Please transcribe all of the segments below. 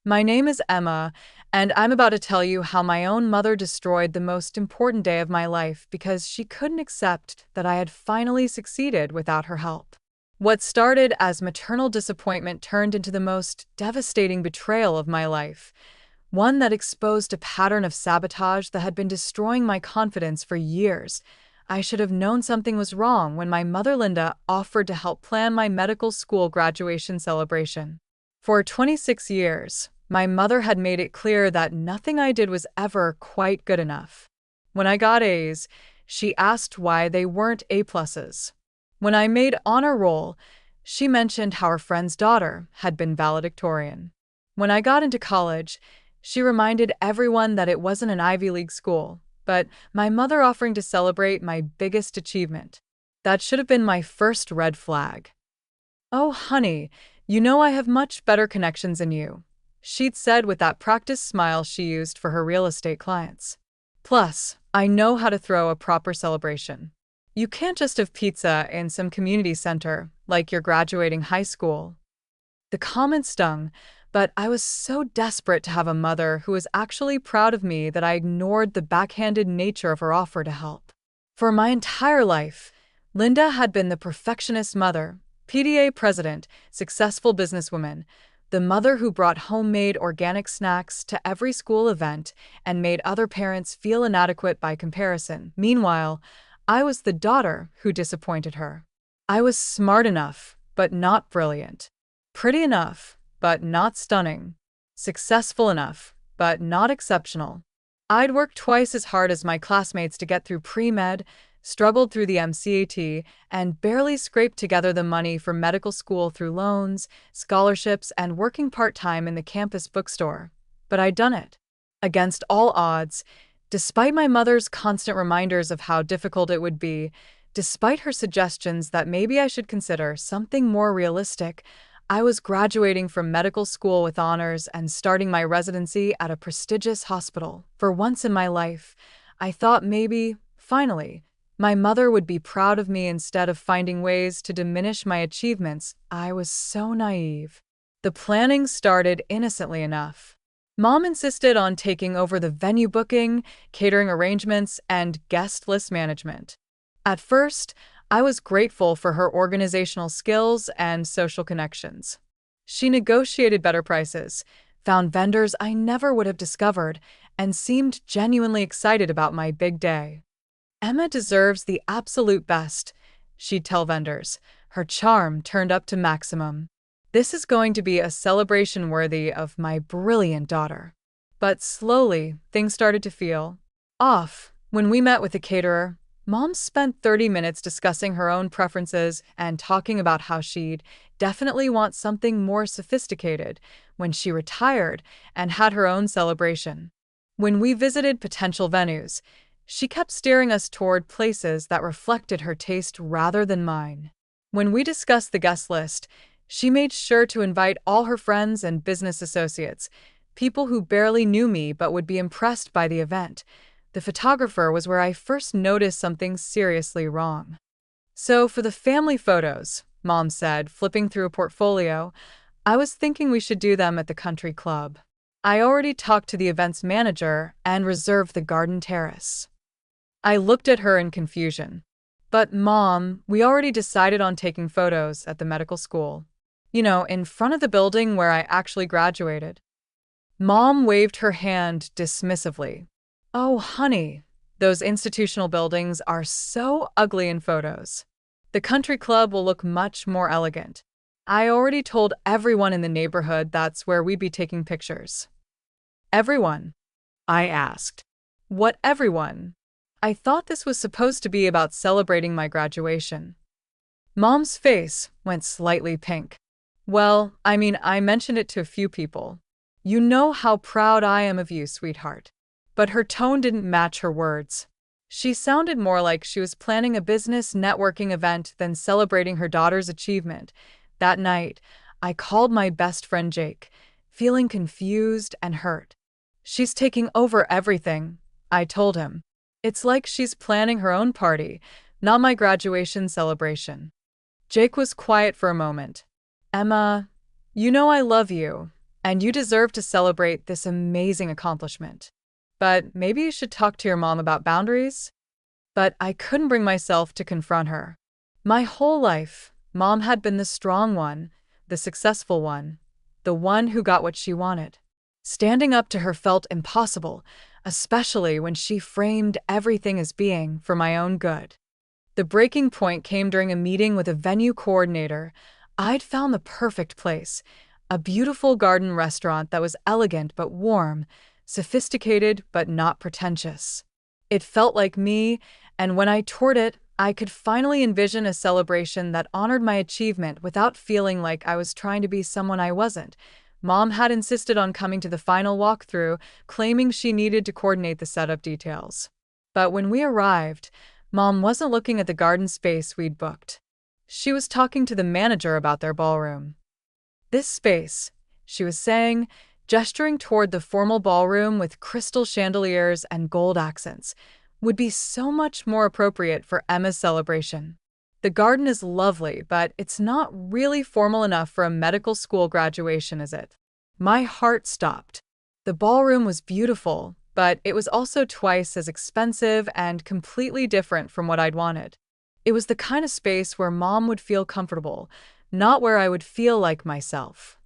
My name is Emma, and I'm about to tell you how my own mother destroyed the most important day of my life because she couldn't accept that I had finally succeeded without her help. What started as maternal disappointment turned into the most devastating betrayal of my life, one that exposed a pattern of sabotage that had been destroying my confidence for years. I should have known something was wrong when my mother Linda offered to help plan my medical school graduation celebration. For 26 years, my mother had made it clear that nothing I did was ever quite good enough. When I got A's, she asked why they weren't A pluses. When I made honor roll, she mentioned how her friend's daughter had been valedictorian. When I got into college, she reminded everyone that it wasn't an Ivy League school, but my mother offering to celebrate my biggest achievement. That should have been my first red flag. "Oh, honey, you know I have much better connections than you," she'd said with that practiced smile she used for her real estate clients. "Plus, I know how to throw a proper celebration. You can't just have pizza in some community center like you're graduating high school." The comment stung, but I was so desperate to have a mother who was actually proud of me that I ignored the backhanded nature of her offer to help. For my entire life, Linda had been the perfectionist mother, PTA president, successful businesswoman, the mother who brought homemade organic snacks to every school event and made other parents feel inadequate by comparison. Meanwhile, I was the daughter who disappointed her. I was smart enough, but not brilliant. Pretty enough, but not stunning. Successful enough, but not exceptional. I'd worked twice as hard as my classmates to get through pre-med, struggled through the MCAT, and barely scraped together the money for medical school through loans, scholarships, and working part-time in the campus bookstore. But I'd done it. Against all odds, despite my mother's constant reminders of how difficult it would be, despite her suggestions that maybe I should consider something more realistic, I was graduating from medical school with honors and starting my residency at a prestigious hospital. For once in my life, I thought maybe, finally, my mother would be proud of me instead of finding ways to diminish my achievements. I was so naive. The planning started innocently enough. Mom insisted on taking over the venue booking, catering arrangements, and guest list management. At first, I was grateful for her organizational skills and social connections. She negotiated better prices, found vendors I never would have discovered, and seemed genuinely excited about my big day. "Emma deserves the absolute best," she'd tell vendors, her charm turned up to maximum. "This is going to be a celebration worthy of my brilliant daughter." But slowly, things started to feel off. When we met with the caterer, Mom spent 30 minutes discussing her own preferences and talking about how she'd definitely want something more sophisticated when she retired and had her own celebration. When we visited potential venues, she kept steering us toward places that reflected her taste rather than mine. When we discussed the guest list, she made sure to invite all her friends and business associates, people who barely knew me but would be impressed by the event. The photographer was where I first noticed something seriously wrong. "So for the family photos," Mom said, flipping through a portfolio, "I was thinking we should do them at the country club. I already talked to the events manager and reserved the garden terrace." I looked at her in confusion. "But Mom, we already decided on taking photos at the medical school. You know, in front of the building where I actually graduated." Mom waved her hand dismissively. "Oh, honey, those institutional buildings are so ugly in photos. The country club will look much more elegant. I already told everyone in the neighborhood that's where we'd be taking pictures." "Everyone?" I asked. "What everyone? I thought this was supposed to be about celebrating my graduation." Mom's face went slightly pink. "Well, I mentioned it to a few people. You know how proud I am of you, sweetheart." But her tone didn't match her words. She sounded more like she was planning a business networking event than celebrating her daughter's achievement. That night, I called my best friend Jake, feeling confused and hurt. "She's taking over everything," I told him. "It's like she's planning her own party, not my graduation celebration." Jake was quiet for a moment. "Emma, you know I love you, and you deserve to celebrate this amazing accomplishment. But maybe you should talk to your mom about boundaries? But I couldn't bring myself to confront her. My whole life, Mom had been the strong one, the successful one, the one who got what she wanted. Standing up to her felt impossible, especially when she framed everything as being for my own good. The breaking point came during a meeting with a venue coordinator. I'd found the perfect place, a beautiful garden restaurant that was elegant but warm, sophisticated but not pretentious. It felt like me, and when I toured it, I could finally envision a celebration that honored my achievement without feeling like I was trying to be someone I wasn't. Mom had insisted on coming to the final walkthrough, claiming she needed to coordinate the setup details. But when we arrived, Mom wasn't looking at the garden space we'd booked. She was talking to the manager about their ballroom. This space, she was saying, gesturing toward the formal ballroom with crystal chandeliers and gold accents, would be so much more appropriate for Emma's celebration. The garden is lovely, but it's not really formal enough for a medical school graduation, is it? My heart stopped. The ballroom was beautiful, but it was also twice as expensive and completely different from what I'd wanted. It was the kind of space where Mom would feel comfortable, not where I would feel like myself.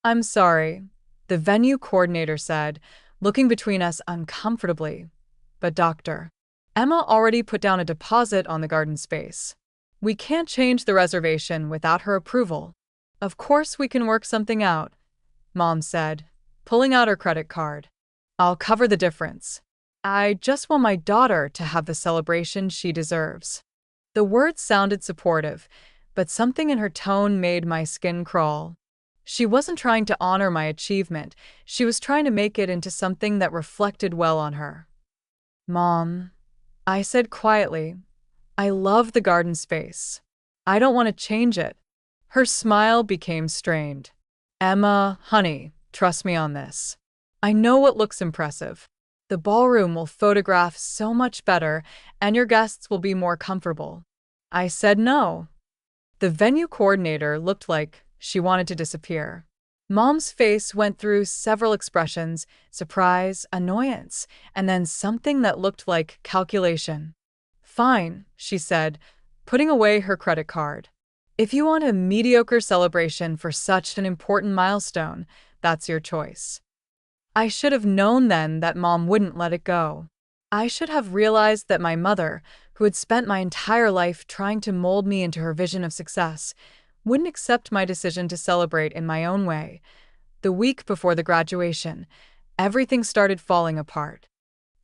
"I'm sorry," the venue coordinator said, looking between us uncomfortably. "But Dr. Emma already put down a deposit on the garden space. We can't change the reservation without her approval." "Of course we can work something out," Mom said, pulling out her credit card. "I'll cover the difference. I just want my daughter to have the celebration she deserves." The words sounded supportive, but something in her tone made my skin crawl. She wasn't trying to honor my achievement. She was trying to make it into something that reflected well on her. "Mom," I said quietly, "I love the garden space. I don't want to change it." Her smile became strained. "Emma, honey, trust me on this. I know what looks impressive. The ballroom will photograph so much better, and your guests will be more comfortable." I said no. The venue coordinator looked like she wanted to disappear. Mom's face went through several expressions: surprise, annoyance, and then something that looked like calculation. "Fine," she said, putting away her credit card. "If you want a mediocre celebration for such an important milestone, that's your choice." I should have known then that Mom wouldn't let it go. I should have realized that my mother, who had spent my entire life trying to mold me into her vision of success, wouldn't accept my decision to celebrate in my own way. The week before the graduation, everything started falling apart.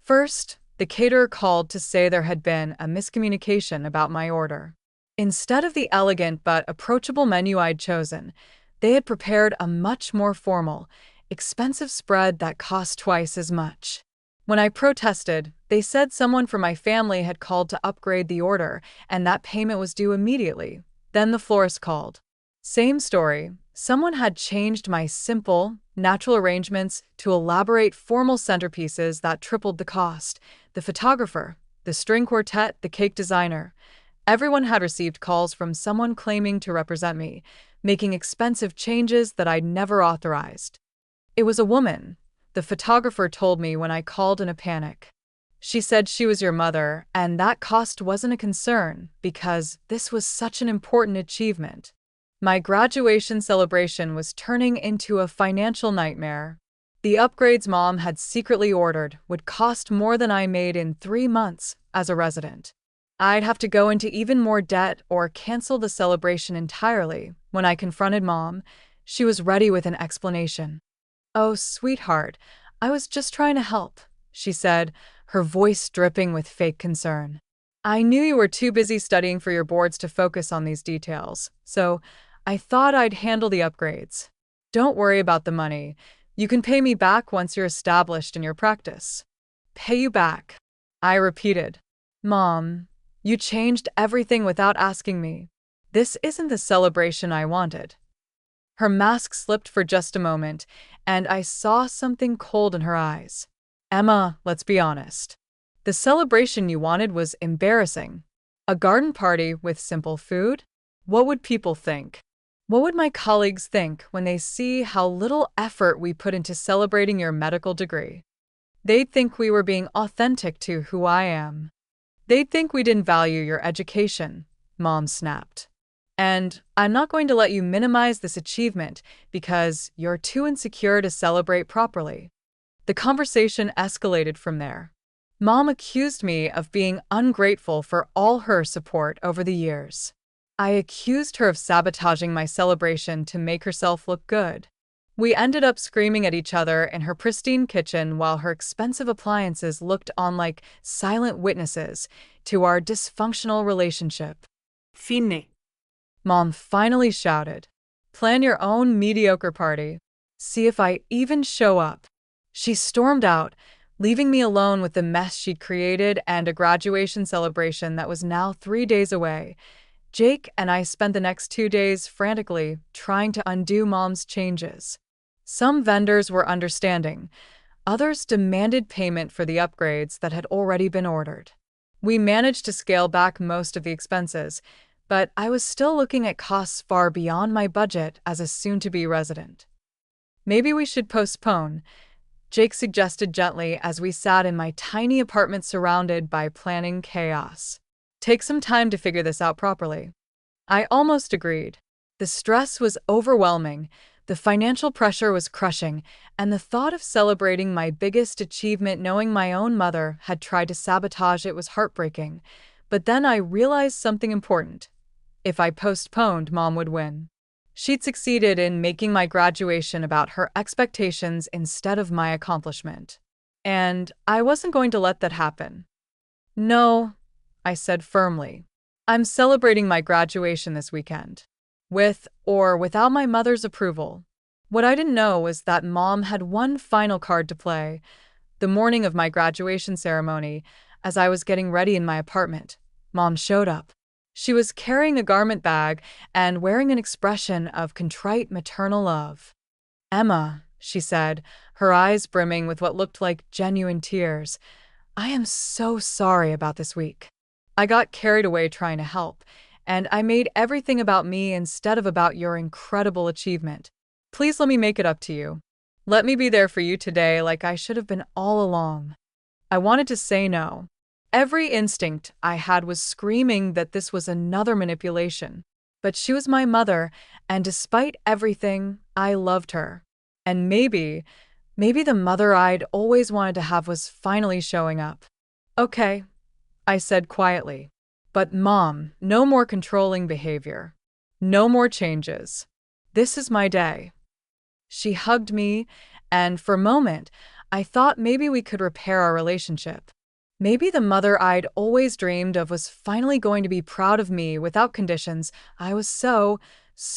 First, the caterer called to say there had been a miscommunication about my order. Instead of the elegant but approachable menu I'd chosen, they had prepared a much more formal, expensive spread that cost twice as much. When I protested, they said someone from my family had called to upgrade the order and that payment was due immediately. Then the florist called. Same story. Someone had changed my simple, natural arrangements to elaborate formal centerpieces that tripled the cost. The photographer, the string quartet, the cake designer. Everyone had received calls from someone claiming to represent me, making expensive changes that I'd never authorized. It was a woman, the photographer told me when I called in a panic. She said she was your mother, and that cost wasn't a concern because this was such an important achievement. My graduation celebration was turning into a financial nightmare. The upgrades Mom had secretly ordered would cost more than I made in 3 months as a resident. I'd have to go into even more debt or cancel the celebration entirely. When I confronted Mom, she was ready with an explanation. "Oh, sweetheart, I was just trying to help," she said, her voice dripping with fake concern. "I knew you were too busy studying for your boards to focus on these details, so I thought I'd handle the upgrades. Don't worry about the money. You can pay me back once you're established in your practice." "Pay you back?" I repeated. "Mom, you changed everything without asking me. This isn't the celebration I wanted." Her mask slipped for just a moment, and I saw something cold in her eyes. "Emma, let's be honest. The celebration you wanted was embarrassing. A garden party with simple food? What would people think? What would my colleagues think when they see how little effort we put into celebrating your medical degree? They'd think we were being authentic to who I am. They'd think we didn't value your education, Mom snapped. And I'm not going to let you minimize this achievement because you're too insecure to celebrate properly. The conversation escalated from there. Mom accused me of being ungrateful for all her support over the years. I accused her of sabotaging my celebration to make herself look good. We ended up screaming at each other in her pristine kitchen while her expensive appliances looked on like silent witnesses to our dysfunctional relationship. Fine. Mom finally shouted, "Plan your own mediocre party. See if I even show up." She stormed out, leaving me alone with the mess she'd created and a graduation celebration that was now 3 days away. Jake and I spent the next 2 days frantically trying to undo Mom's changes. Some vendors were understanding. Others demanded payment for the upgrades that had already been ordered. We managed to scale back most of the expenses, but I was still looking at costs far beyond my budget as a soon-to-be resident. "Maybe we should postpone," Jake suggested gently as we sat in my tiny apartment surrounded by planning chaos. "Take some time to figure this out properly." I almost agreed. The stress was overwhelming, the financial pressure was crushing, and the thought of celebrating my biggest achievement knowing my own mother had tried to sabotage it was heartbreaking. But then I realized something important. If I postponed, Mom would win. She'd succeeded in making my graduation about her expectations instead of my accomplishment. And I wasn't going to let that happen. "No," I said firmly. "I'm celebrating my graduation this weekend. With or without my mother's approval." What I didn't know was that Mom had one final card to play. The morning of my graduation ceremony, as I was getting ready in my apartment, Mom showed up. She was carrying a garment bag and wearing an expression of contrite maternal love. "Emma," she said, her eyes brimming with what looked like genuine tears, "I am so sorry about this week. I got carried away trying to help, and I made everything about me instead of about your incredible achievement. Please let me make it up to you. Let me be there for you today like I should have been all along." I wanted to say no. Every instinct I had was screaming that this was another manipulation. But she was my mother, and despite everything, I loved her. And maybe the mother I'd always wanted to have was finally showing up. "Okay," I said quietly. "But Mom, no more controlling behavior. No more changes. This is my day." She hugged me, and for a moment, I thought maybe we could repair our relationship. Maybe the mother I'd always dreamed of was finally going to be proud of me without conditions. I was so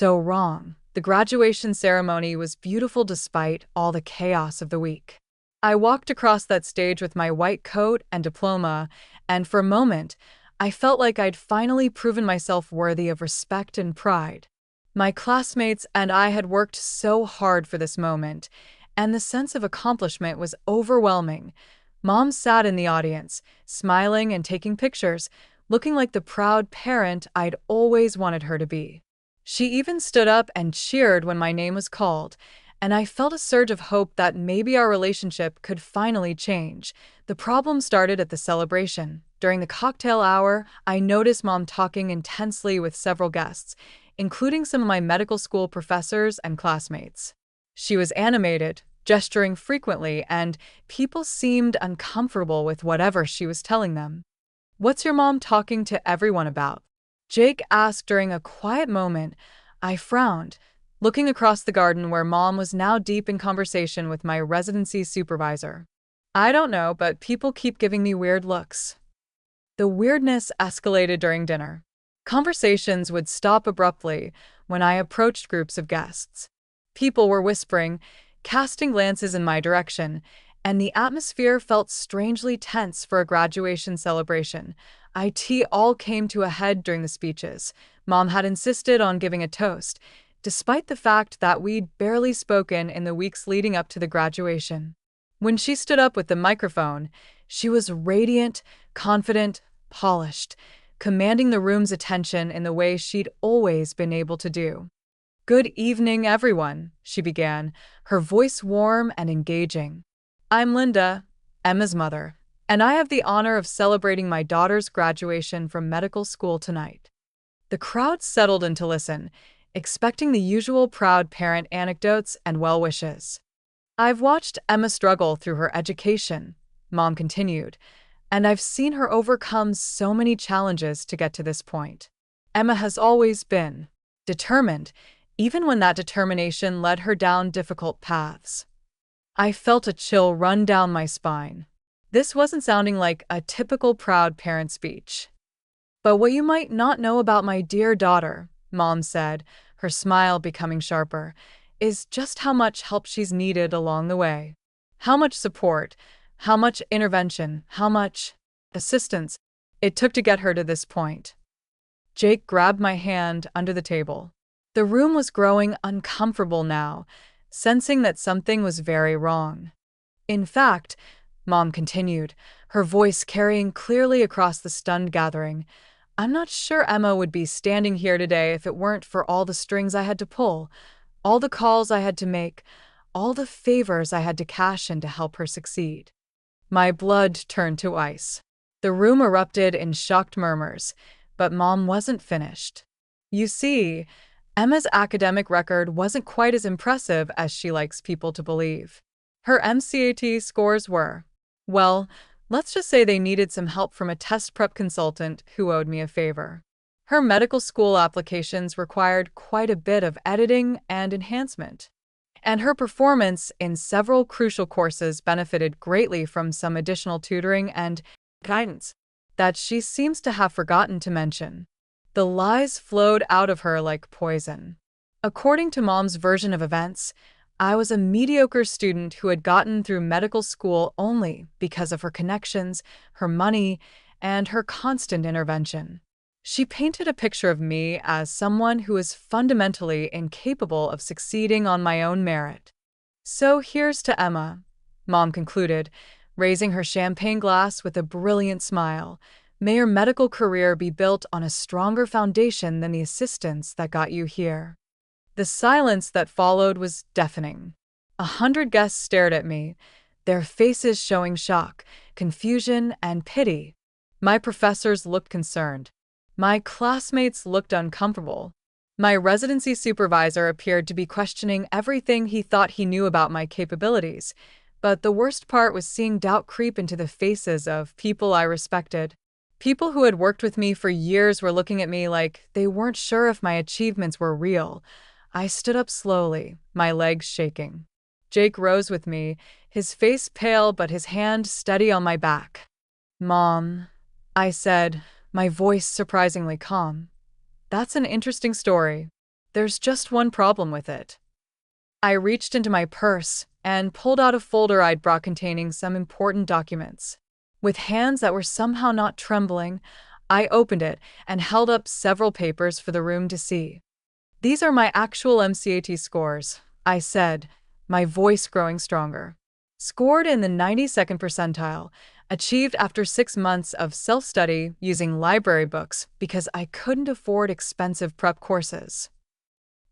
wrong. The graduation ceremony was beautiful despite all the chaos of the week. I walked across that stage with my white coat and diploma, and for a moment, I felt like I'd finally proven myself worthy of respect and pride. My classmates and I had worked so hard for this moment, and the sense of accomplishment was overwhelming. Mom sat in the audience, smiling and taking pictures, looking like the proud parent I'd always wanted her to be. She even stood up and cheered when my name was called, and I felt a surge of hope that maybe our relationship could finally change. The problem started at the celebration. During the cocktail hour, I noticed Mom talking intensely with several guests, including some of my medical school professors and classmates. She was animated, gesturing frequently, and people seemed uncomfortable with whatever she was telling them. "What's your mom talking to everyone about?" Jake asked during a quiet moment. I frowned, looking across the garden where Mom was now deep in conversation with my residency supervisor. "I don't know, but people keep giving me weird looks." The weirdness escalated during dinner. Conversations would stop abruptly when I approached groups of guests. People were whispering, casting glances in my direction, and the atmosphere felt strangely tense for a graduation celebration. It all came to a head during the speeches. Mom had insisted on giving a toast, despite the fact that we'd barely spoken in the weeks leading up to the graduation. When she stood up with the microphone, she was radiant, confident, polished, commanding the room's attention in the way she'd always been able to do. Good evening, everyone, she began, her voice warm and engaging. I'm Linda, Emma's mother, and I have the honor of celebrating my daughter's graduation from medical school tonight. The crowd settled in to listen, expecting the usual proud parent anecdotes and well wishes. I've watched Emma struggle through her education, Mom continued, and I've seen her overcome so many challenges to get to this point. Emma has always been determined, even when that determination led her down difficult paths. I felt a chill run down my spine. This wasn't sounding like a typical proud parent speech. But what you might not know about my dear daughter, Mom said, her smile becoming sharper, is just how much help she's needed along the way. How much support, how much intervention, how much assistance it took to get her to this point. Jake grabbed my hand under the table. The room was growing uncomfortable now, sensing that something was very wrong. In fact, Mom continued, her voice carrying clearly across the stunned gathering, I'm not sure Emma would be standing here today if it weren't for all the strings I had to pull, all the calls I had to make, all the favors I had to cash in to help her succeed. My blood turned to ice. The room erupted in shocked murmurs, but Mom wasn't finished. You see, Emma's academic record wasn't quite as impressive as she likes people to believe. Her MCAT scores were, well, let's just say they needed some help from a test prep consultant who owed me a favor. Her medical school applications required quite a bit of editing and enhancement, and her performance in several crucial courses benefited greatly from some additional tutoring and guidance that she seems to have forgotten to mention. The lies flowed out of her like poison. According to Mom's version of events, I was a mediocre student who had gotten through medical school only because of her connections, her money, and her constant intervention. She painted a picture of me as someone who is fundamentally incapable of succeeding on my own merit. So here's to Emma, Mom concluded, raising her champagne glass with a brilliant smile. May your medical career be built on a stronger foundation than the assistance that got you here. The silence that followed was deafening. 100 guests stared at me, their faces showing shock, confusion, and pity. My professors looked concerned. My classmates looked uncomfortable. My residency supervisor appeared to be questioning everything he thought he knew about my capabilities, but the worst part was seeing doubt creep into the faces of people I respected. People who had worked with me for years were looking at me like they weren't sure if my achievements were real. I stood up slowly, my legs shaking. Jake rose with me, his face pale but his hand steady on my back. Mom, I said, my voice surprisingly calm. That's an interesting story. There's just one problem with it. I reached into my purse and pulled out a folder I'd brought containing some important documents. With hands that were somehow not trembling, I opened it and held up several papers for the room to see. These are my actual MCAT scores, I said, my voice growing stronger. Scored in the 92nd percentile, achieved after 6 months of self-study using library books because I couldn't afford expensive prep courses.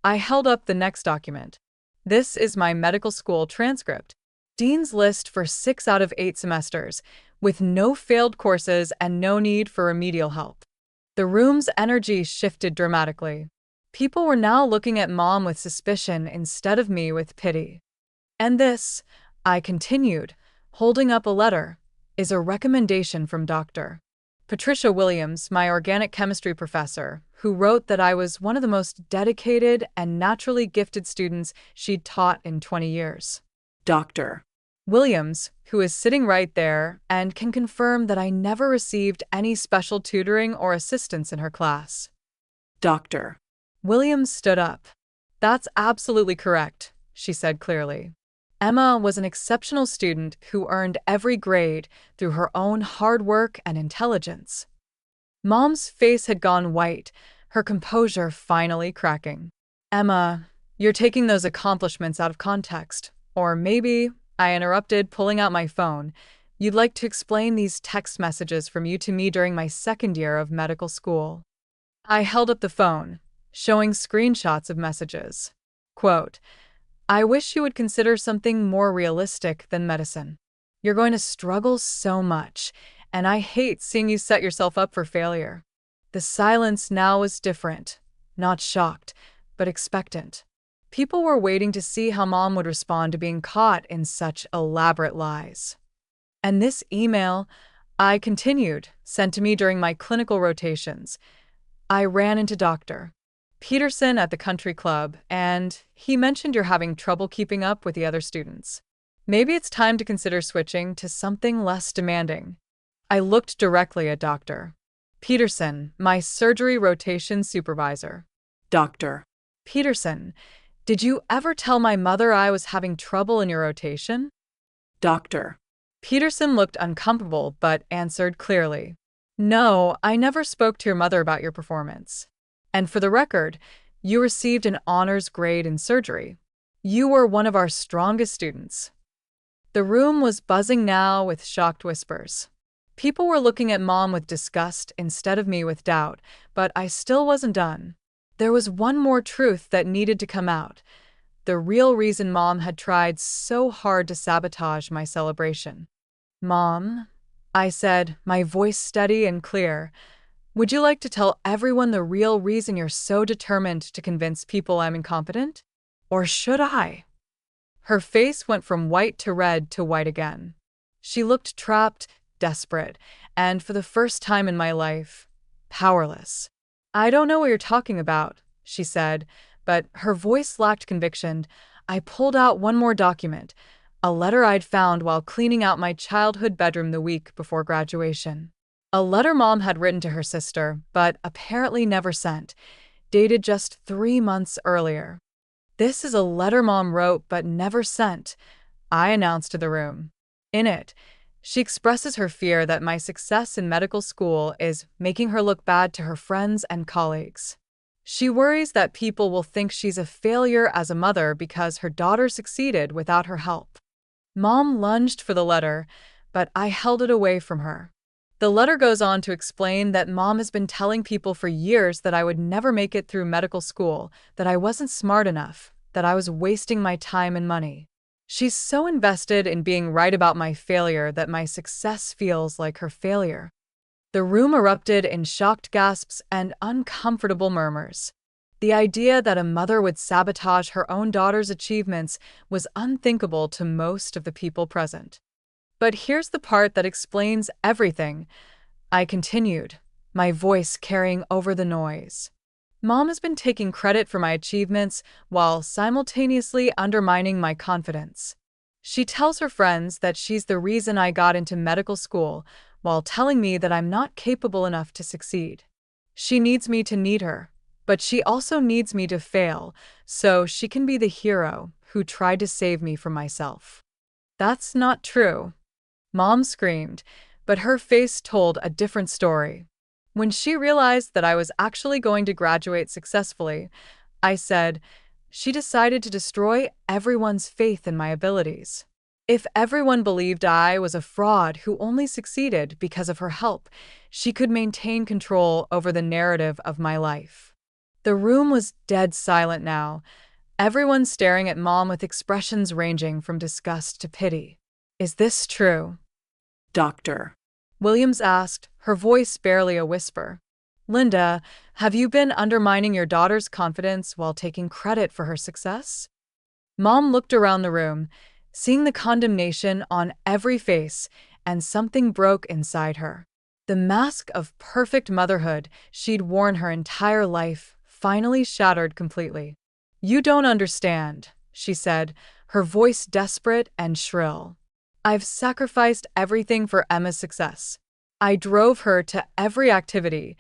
I held up the next document. This is my medical school transcript. Dean's list for 6 out of 8 semesters, with no failed courses and no need for remedial help. The room's energy shifted dramatically. People were now looking at Mom with suspicion instead of me with pity. And this, I continued, holding up a letter, is a recommendation from Dr. Patricia Williams, my organic chemistry professor, who wrote that I was one of the most dedicated and naturally gifted students she'd taught in 20 years. Dr. Williams, who is sitting right there and can confirm that I never received any special tutoring or assistance in her class. Dr. Williams stood up. That's absolutely correct, she said clearly. Emma was an exceptional student who earned every grade through her own hard work and intelligence. Mom's face had gone white, her composure finally cracking. Emma, you're taking those accomplishments out of context. Or maybe, I interrupted, pulling out my phone, you'd like to explain these text messages from you to me during my second year of medical school. I held up the phone, showing screenshots of messages. Quote, "I wish you would consider something more realistic than medicine. You're going to struggle so much, and I hate seeing you set yourself up for failure." The silence now was different, not shocked, but expectant. People were waiting to see how Mom would respond to being caught in such elaborate lies. And this email, I continued, sent to me during my clinical rotations. I ran into Dr. Peterson at the country club, and he mentioned you're having trouble keeping up with the other students. Maybe it's time to consider switching to something less demanding. I looked directly at Dr. Peterson, my surgery rotation supervisor. Dr. Peterson, did you ever tell my mother I was having trouble in your rotation? Dr. Peterson looked uncomfortable but answered clearly. No, I never spoke to your mother about your performance. And for the record, you received an honors grade in surgery. You were one of our strongest students. The room was buzzing now with shocked whispers. People were looking at Mom with disgust instead of me with doubt, but I still wasn't done. There was one more truth that needed to come out. The real reason Mom had tried so hard to sabotage my celebration. Mom, I said, my voice steady and clear, would you like to tell everyone the real reason you're so determined to convince people I'm incompetent? Or should I? Her face went from white to red to white again. She looked trapped, desperate, and for the first time in my life, powerless. I don't know what you're talking about, she said, but her voice lacked conviction. I pulled out one more document, a letter I'd found while cleaning out my childhood bedroom the week before graduation. A letter Mom had written to her sister, but apparently never sent, dated just 3 months earlier. This is a letter Mom wrote but never sent, I announced to the room. In it, she expresses her fear that my success in medical school is making her look bad to her friends and colleagues. She worries that people will think she's a failure as a mother because her daughter succeeded without her help. Mom lunged for the letter, but I held it away from her. The letter goes on to explain that Mom has been telling people for years that I would never make it through medical school, that I wasn't smart enough, that I was wasting my time and money. She's so invested in being right about my failure that my success feels like her failure. The room erupted in shocked gasps and uncomfortable murmurs. The idea that a mother would sabotage her own daughter's achievements was unthinkable to most of the people present. But here's the part that explains everything, I continued, my voice carrying over the noise. Mom has been taking credit for my achievements while simultaneously undermining my confidence. She tells her friends that she's the reason I got into medical school, while telling me that I'm not capable enough to succeed. She needs me to need her, but she also needs me to fail, so she can be the hero who tried to save me from myself. That's not true, Mom screamed, but her face told a different story. When she realized that I was actually going to graduate successfully, I said, she decided to destroy everyone's faith in my abilities. If everyone believed I was a fraud who only succeeded because of her help, she could maintain control over the narrative of my life. The room was dead silent now, everyone staring at Mom with expressions ranging from disgust to pity. Is this true? Doctor Williams asked, her voice barely a whisper. Linda, have you been undermining your daughter's confidence while taking credit for her success? Mom looked around the room, seeing the condemnation on every face, and something broke inside her. The mask of perfect motherhood she'd worn her entire life finally shattered completely. You don't understand, she said, her voice desperate and shrill. I've sacrificed everything for Emma's success. I drove her to every activity,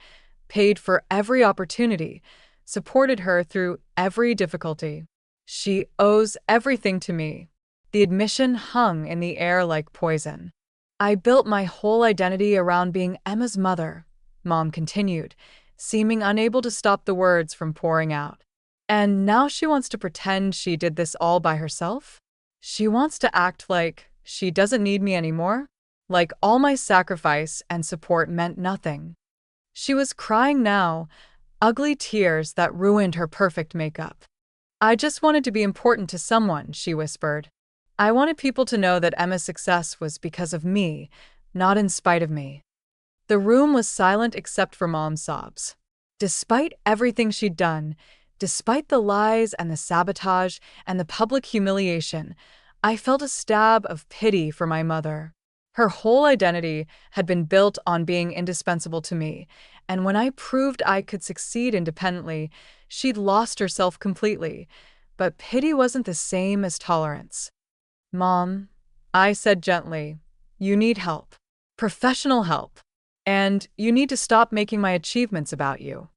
paid for every opportunity, supported her through every difficulty. She owes everything to me. The admission hung in the air like poison. I built my whole identity around being Emma's mother, Mom continued, seeming unable to stop the words from pouring out. And now she wants to pretend she did this all by herself? She wants to act like she doesn't need me anymore? Like all my sacrifice and support meant nothing. She was crying now, ugly tears that ruined her perfect makeup. I just wanted to be important to someone, she whispered. I wanted people to know that Emma's success was because of me, not in spite of me. The room was silent except for Mom's sobs. Despite everything she'd done, despite the lies and the sabotage and the public humiliation, I felt a stab of pity for my mother. Her whole identity had been built on being indispensable to me, and when I proved I could succeed independently, she'd lost herself completely. But pity wasn't the same as tolerance. Mom, I said gently, you need help. Professional help. And you need to stop making my achievements about you.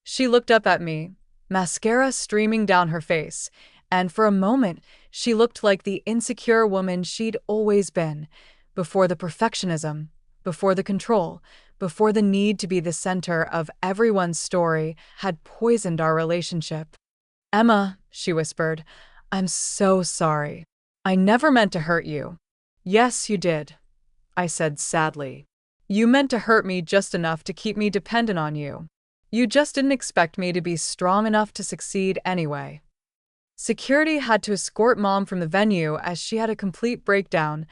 She looked up at me, mascara streaming down her face, and for a moment, she looked like the insecure woman she'd always been, before the perfectionism, before the control, before the need to be the center of everyone's story had poisoned our relationship. Emma, she whispered, I'm so sorry. I never meant to hurt you. Yes, you did, I said sadly. You meant to hurt me just enough to keep me dependent on you. You just didn't expect me to be strong enough to succeed anyway. Security had to escort Mom from the venue as she had a complete breakdown,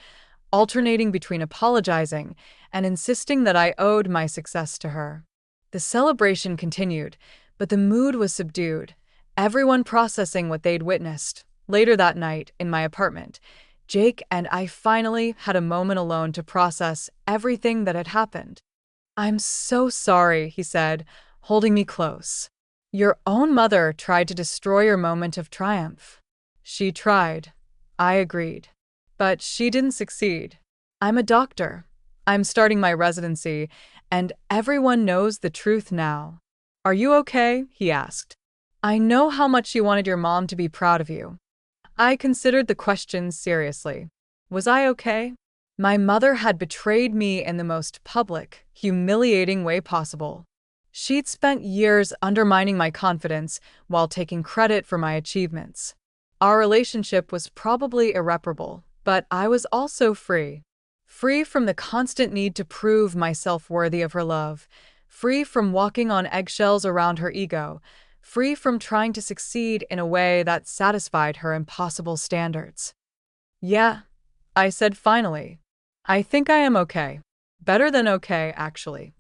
alternating between apologizing and insisting that I owed my success to her. The celebration continued, but the mood was subdued, everyone processing what they'd witnessed. Later that night, in my apartment, Jake and I finally had a moment alone to process everything that had happened. I'm so sorry, he said, holding me close. Your own mother tried to destroy your moment of triumph. She tried. I agreed. But she didn't succeed. I'm a doctor. I'm starting my residency, and everyone knows the truth now. Are you okay? He asked. I know how much you wanted your mom to be proud of you. I considered the question seriously. Was I okay? My mother had betrayed me in the most public, humiliating way possible. She'd spent years undermining my confidence while taking credit for my achievements. Our relationship was probably irreparable, but I was also free. Free from the constant need to prove myself worthy of her love, free from walking on eggshells around her ego, free from trying to succeed in a way that satisfied her impossible standards. Yeah, I said finally. I think I am okay. Better than okay, actually.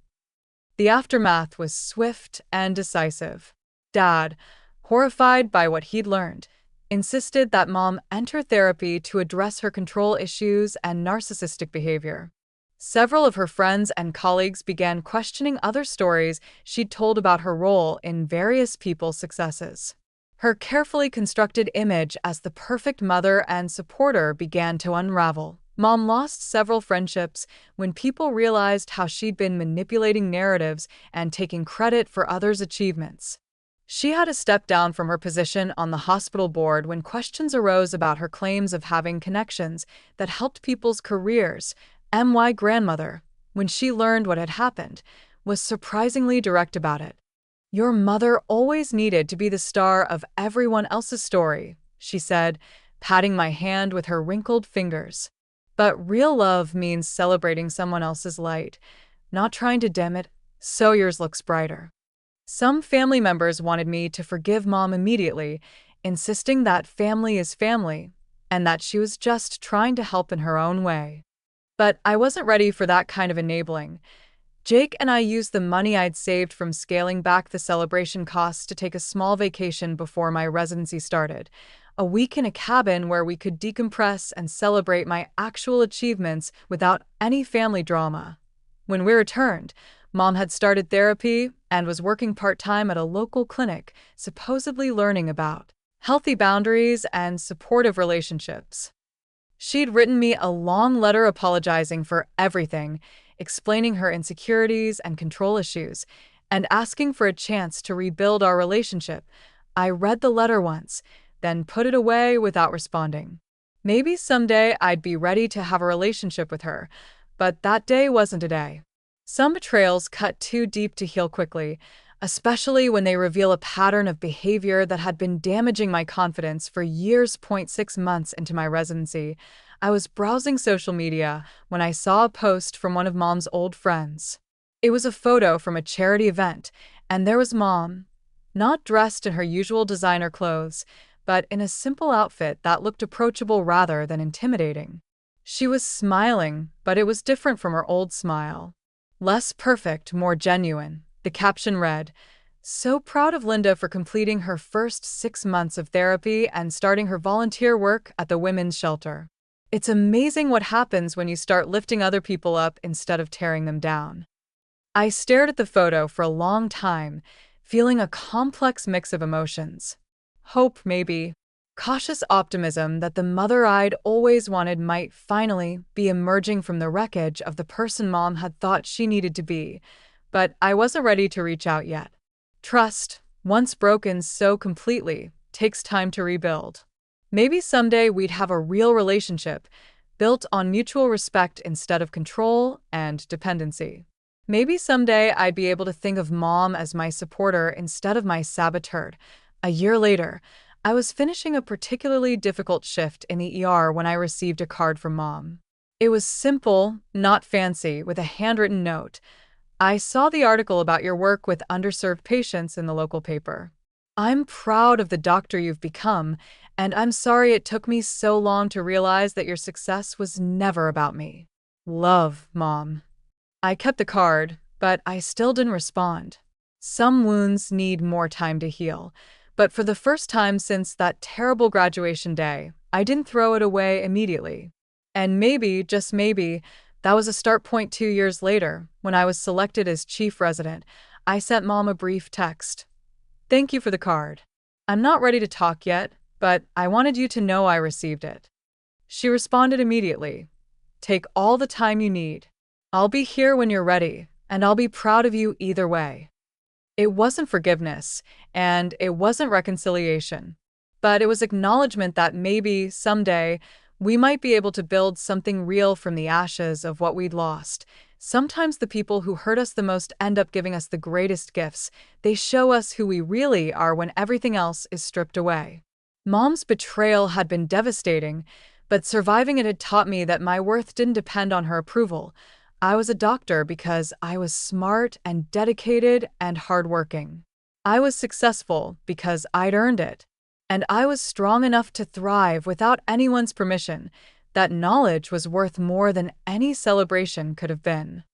The aftermath was swift and decisive. Dad, horrified by what he'd learned, insisted that Mom enter therapy to address her control issues and narcissistic behavior. Several of her friends and colleagues began questioning other stories she'd told about her role in various people's successes. Her carefully constructed image as the perfect mother and supporter began to unravel. Mom lost several friendships when people realized how she'd been manipulating narratives and taking credit for others' achievements. She had to step down from her position on the hospital board when questions arose about her claims of having connections that helped people's careers. My grandmother, when she learned what had happened, was surprisingly direct about it. Your mother always needed to be the star of everyone else's story, she said, patting my hand with her wrinkled fingers. But real love means celebrating someone else's light, not trying to dim it so yours looks brighter. Some family members wanted me to forgive Mom immediately, insisting that family is family and that she was just trying to help in her own way. But I wasn't ready for that kind of enabling. Jake and I used the money I'd saved from scaling back the celebration costs to take a small vacation before my residency started, a week in a cabin where we could decompress and celebrate my actual achievements without any family drama. When we returned, Mom had started therapy and was working part-time at a local clinic, supposedly learning about healthy boundaries and supportive relationships. She'd written me a long letter apologizing for everything, explaining her insecurities and control issues, and asking for a chance to rebuild our relationship. I read the letter once, then put it away without responding. Maybe someday I'd be ready to have a relationship with her, but that day wasn't a day. Some betrayals cut too deep to heal quickly, especially when they reveal a pattern of behavior that had been damaging my confidence for years. 6 months into my residency, I was browsing social media when I saw a post from one of Mom's old friends. It was a photo from a charity event, And there was Mom, not dressed in her usual designer clothes, but in a simple outfit that looked approachable rather than intimidating. She was smiling, but it was different from her old smile. Less perfect, more genuine. The caption read, "So proud of Linda for completing her first 6 months of therapy and starting her volunteer work at the women's shelter. It's amazing what happens when you start lifting other people up instead of tearing them down." I stared at the photo for a long time, feeling a complex mix of emotions. Hope, maybe. Cautious optimism that the mother I'd always wanted might finally be emerging from the wreckage of the person Mom had thought she needed to be. But I wasn't ready to reach out yet. Trust, once broken so completely, takes time to rebuild. Maybe someday we'd have a real relationship, built on mutual respect instead of control and dependency. Maybe someday I'd be able to think of Mom as my supporter instead of my saboteur. A year later, I was finishing a particularly difficult shift in the ER when I received a card from Mom. It was simple, not fancy, with a handwritten note. "I saw the article about your work with underserved patients in the local paper. I'm proud of the doctor you've become, and I'm sorry it took me so long to realize that your success was never about me. Love, Mom." I kept the card, but I still didn't respond. Some wounds need more time to heal, but for the first time since that terrible graduation day, I didn't throw it away immediately. And maybe, just maybe, that was a start point 2 years later, when I was selected as chief resident. I sent Mom a brief text. "Thank you for the card. I'm not ready to talk yet, but I wanted you to know I received it." She responded immediately. "Take all the time you need. I'll be here when you're ready, and I'll be proud of you either way." It wasn't forgiveness, and it wasn't reconciliation, but it was acknowledgement that maybe, someday, we might be able to build something real from the ashes of what we'd lost. Sometimes the people who hurt us the most end up giving us the greatest gifts. They show us who we really are when everything else is stripped away. Mom's betrayal had been devastating, but surviving it had taught me that my worth didn't depend on her approval. I was a doctor because I was smart and dedicated and hardworking. I was successful because I'd earned it. And I was strong enough to thrive without anyone's permission. That knowledge was worth more than any celebration could have been.